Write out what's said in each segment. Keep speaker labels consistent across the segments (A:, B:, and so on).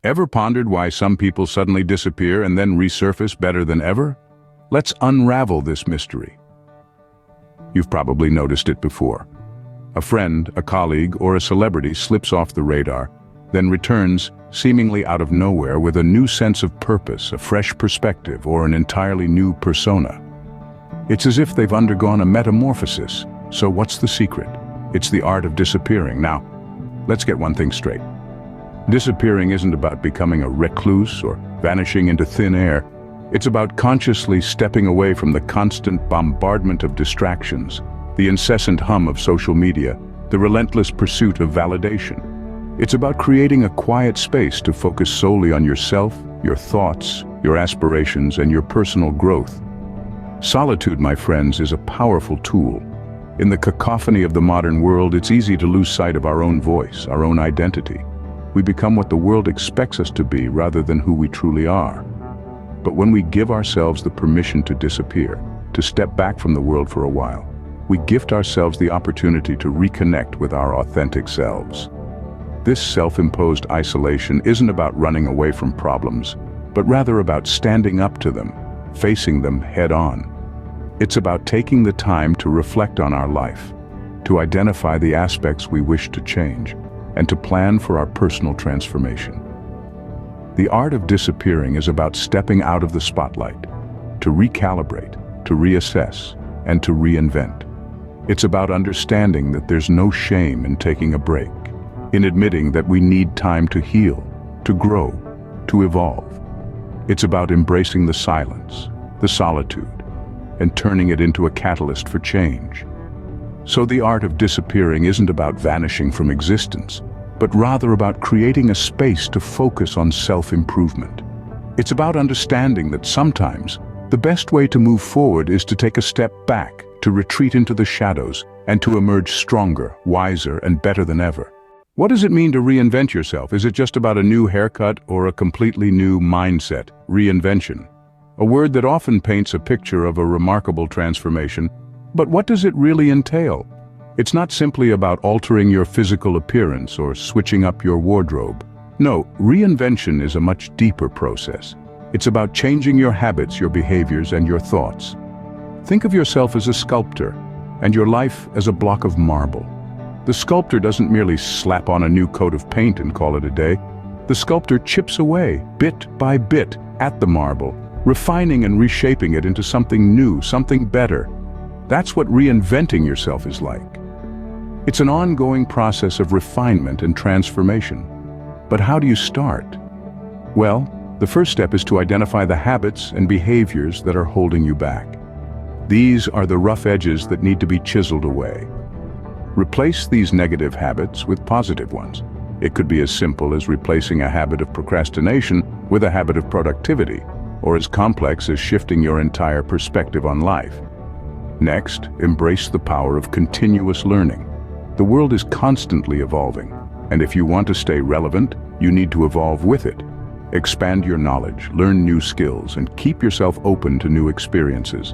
A: Ever pondered why some people suddenly disappear and then resurface better than ever? Let's unravel this mystery. You've probably noticed it before. A friend, a colleague, or a celebrity slips off the radar, then returns, seemingly out of nowhere, with a new sense of purpose, a fresh perspective, or an entirely new persona. It's as if they've undergone a metamorphosis. So what's the secret? It's the art of disappearing. Now, let's get one thing straight. Disappearing isn't about becoming a recluse or vanishing into thin air. It's about consciously stepping away from the constant bombardment of distractions, the incessant hum of social media, the relentless pursuit of validation. It's about creating a quiet space to focus solely on yourself, your thoughts, your aspirations, and your personal growth. Solitude, my friends, is a powerful tool. In the cacophony of the modern world, it's easy to lose sight of our own voice, our own identity. We become what the world expects us to be rather than who we truly are. But when we give ourselves the permission to disappear, to step back from the world for a while, we gift ourselves the opportunity to reconnect with our authentic selves. This self-imposed isolation isn't about running away from problems, but rather about standing up to them, facing them head-on. It's about taking the time to reflect on our life, to identify the aspects we wish to change, and to plan for our personal transformation. The art of disappearing is about stepping out of the spotlight, to recalibrate, to reassess, and to reinvent. It's about understanding that there's no shame in taking a break, in admitting that we need time to heal, to grow, to evolve. It's about embracing the silence, the solitude, and turning it into a catalyst for change. So the art of disappearing isn't about vanishing from existence, but rather about creating a space to focus on self-improvement. It's about understanding that sometimes the best way to move forward is to take a step back, to retreat into the shadows, and to emerge stronger, wiser, and better than ever. What does it mean to reinvent yourself? Is it just about a new haircut or a completely new mindset? Reinvention. A word that often paints a picture of a remarkable transformation, but what does it really entail? It's not simply about altering your physical appearance or switching up your wardrobe. No, reinvention is a much deeper process. It's about changing your habits, your behaviors, and your thoughts. Think of yourself as a sculptor, and your life as a block of marble. The sculptor doesn't merely slap on a new coat of paint and call it a day. The sculptor chips away, bit by bit, at the marble, refining and reshaping it into something new, something better. That's what reinventing yourself is like. It's an ongoing process of refinement and transformation. But how do you start? Well, the first step is to identify the habits and behaviors that are holding you back. These are the rough edges that need to be chiseled away. Replace these negative habits with positive ones. It could be as simple as replacing a habit of procrastination with a habit of productivity, or as complex as shifting your entire perspective on life. Next, embrace the power of continuous learning. The world is constantly evolving, and if you want to stay relevant, you need to evolve with it. Expand your knowledge, learn new skills, and keep yourself open to new experiences.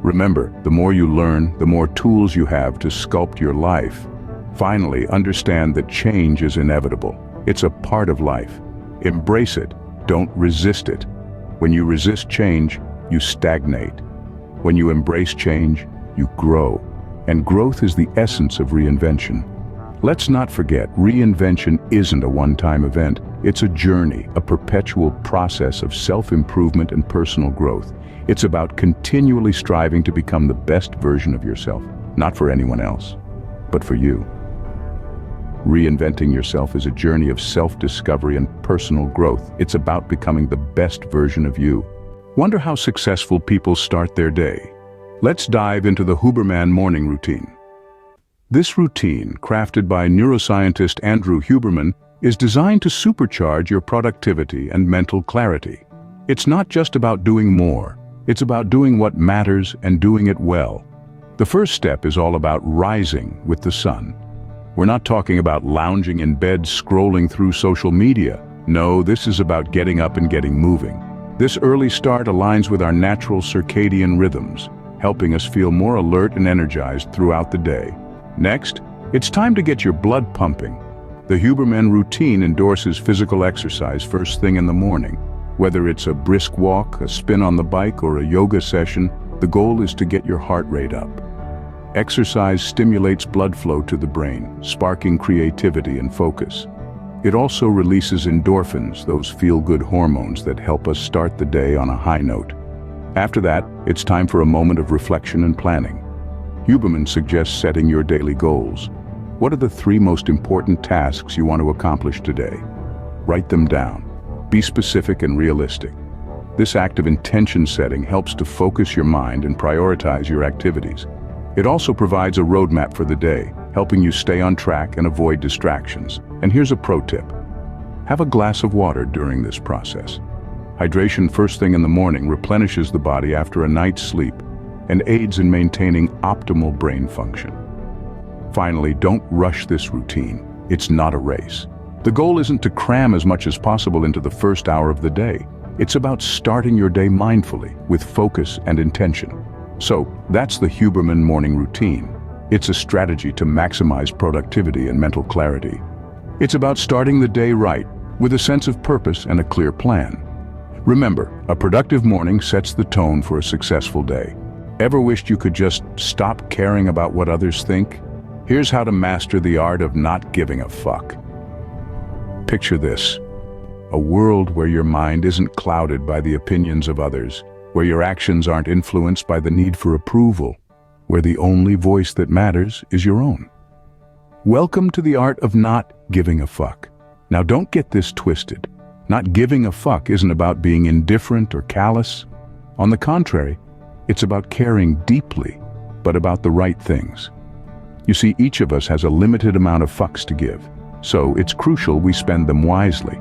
A: Remember, the more you learn, the more tools you have to sculpt your life. Finally, understand that change is inevitable. It's a part of life. Embrace it, don't resist it. When you resist change, you stagnate. When you embrace change, you grow. And growth is the essence of reinvention. Let's not forget, reinvention isn't a one-time event. It's a journey, a perpetual process of self-improvement and personal growth. It's about continually striving to become the best version of yourself, not for anyone else, but for you. Reinventing yourself is a journey of self-discovery and personal growth. It's about becoming the best version of you. Wonder how successful people start their day? Let's dive into the Huberman morning routine. This routine, crafted by neuroscientist Andrew Huberman, is designed to supercharge your productivity and mental clarity. It's not just about doing more. It's about doing what matters and doing it well. The first step is all about rising with the sun. We're not talking about lounging in bed scrolling through social media. No, this is about getting up and getting moving. This early start aligns with our natural circadian rhythms, helping us feel more alert and energized throughout the day. Next, it's time to get your blood pumping. The Huberman routine endorses physical exercise first thing in the morning. Whether it's a brisk walk, a spin on the bike, or a yoga session, the goal is to get your heart rate up. Exercise stimulates blood flow to the brain, sparking creativity and focus. It also releases endorphins, those feel-good hormones that help us start the day on a high note. After that, it's time for a moment of reflection and planning. Huberman suggests setting your daily goals. What are the 3 most important tasks you want to accomplish today? Write them down. Be specific and realistic. This act of intention setting helps to focus your mind and prioritize your activities. It also provides a roadmap for the day, helping you stay on track and avoid distractions. And here's a pro tip. Have a glass of water during this process. Hydration first thing in the morning replenishes the body after a night's sleep and aids in maintaining optimal brain function. Finally, don't rush this routine. It's not a race. The goal isn't to cram as much as possible into the first hour of the day. It's about starting your day mindfully, with focus and intention. So, that's the Huberman morning routine. It's a strategy to maximize productivity and mental clarity. It's about starting the day right, with a sense of purpose and a clear plan. Remember, a productive morning sets the tone for a successful day. Ever wished you could just stop caring about what others think? Here's how to master the art of not giving a fuck. Picture this: a world where your mind isn't clouded by the opinions of others, where your actions aren't influenced by the need for approval, where the only voice that matters is your own. Welcome to the art of not giving a fuck. Now don't get this twisted. Not giving a fuck isn't about being indifferent or callous. On the contrary, it's about caring deeply, but about the right things. You see, each of us has a limited amount of fucks to give, so it's crucial we spend them wisely.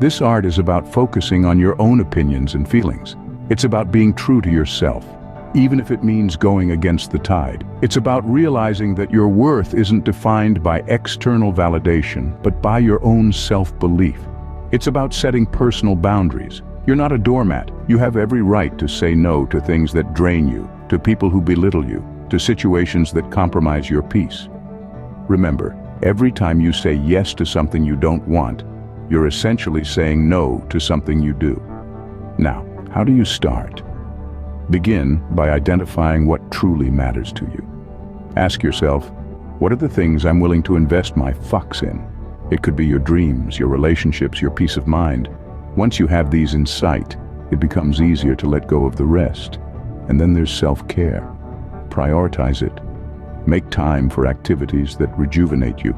A: This art is about focusing on your own opinions and feelings. It's about being true to yourself, even if it means going against the tide. It's about realizing that your worth isn't defined by external validation, but by your own self-belief. It's about setting personal boundaries. You're not a doormat. You have every right to say no to things that drain you, to people who belittle you, to situations that compromise your peace. Remember, every time you say yes to something you don't want, you're essentially saying no to something you do. Now, how do you start? Begin by identifying what truly matters to you. Ask yourself, what are the things I'm willing to invest my fucks in? It could be your dreams, your relationships, your peace of mind. Once you have these in sight, it becomes easier to let go of the rest. And then there's self-care. Prioritize it. Make time for activities that rejuvenate you.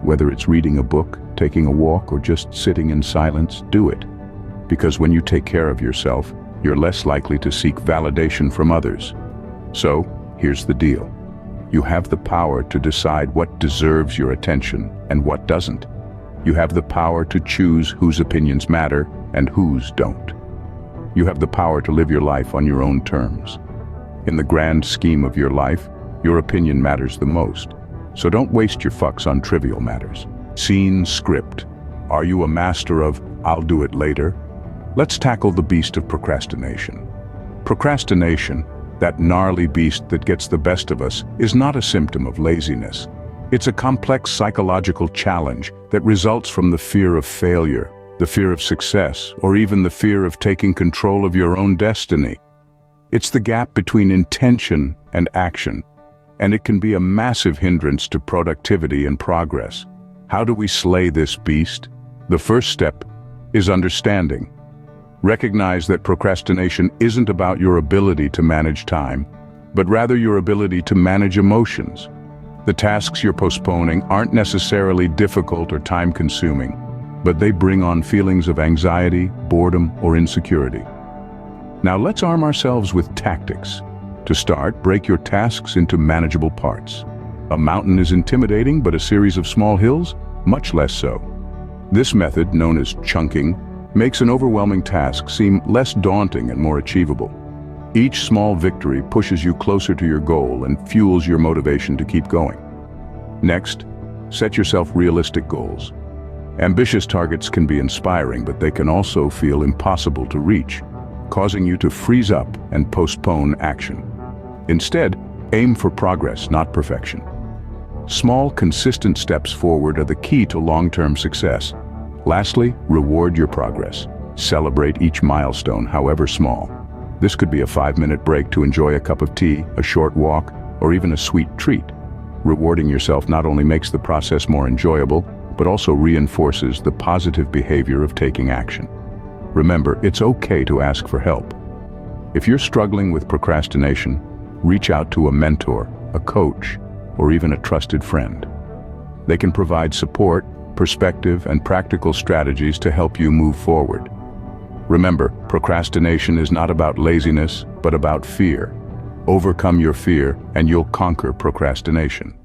A: Whether it's reading a book, taking a walk, or just sitting in silence, do it. Because when you take care of yourself, you're less likely to seek validation from others. So, here's the deal. You have the power to decide what deserves your attention and what doesn't. You have the power to choose whose opinions matter and whose don't. You have the power to live your life on your own terms. In the grand scheme of your life, your opinion matters the most. So don't waste your fucks on trivial matters. Scene, script. Are you a master of, I'll do it later? Let's tackle the beast of procrastination. Procrastination, that gnarly beast that gets the best of us, is not a symptom of laziness. It's a complex psychological challenge that results from the fear of failure, the fear of success, or even the fear of taking control of your own destiny. It's the gap between intention and action, and it can be a massive hindrance to productivity and progress. How do we slay this beast? The first step is understanding. Recognize that procrastination isn't about your ability to manage time, but rather your ability to manage emotions. The tasks you're postponing aren't necessarily difficult or time-consuming, but they bring on feelings of anxiety, boredom, or insecurity. Now let's arm ourselves with tactics. To start, break your tasks into manageable parts. A mountain is intimidating, but a series of small hills, much less so. This method, known as chunking, makes an overwhelming task seem less daunting and more achievable. Each small victory pushes you closer to your goal and fuels your motivation to keep going. Next, set yourself realistic goals. Ambitious targets can be inspiring, but they can also feel impossible to reach, causing you to freeze up and postpone action. Instead, aim for progress, not perfection. Small, consistent steps forward are the key to long-term success. Lastly, reward your progress. Celebrate each milestone, however small. This could be a 5-minute break to enjoy a cup of tea, a short walk, or even a sweet treat. Rewarding yourself not only makes the process more enjoyable, but also reinforces the positive behavior of taking action. Remember, it's okay to ask for help. If you're struggling with procrastination, reach out to a mentor, a coach, or even a trusted friend. They can provide support, perspective, and practical strategies to help you move forward. Remember, procrastination is not about laziness, but about fear. Overcome your fear, and you'll conquer procrastination.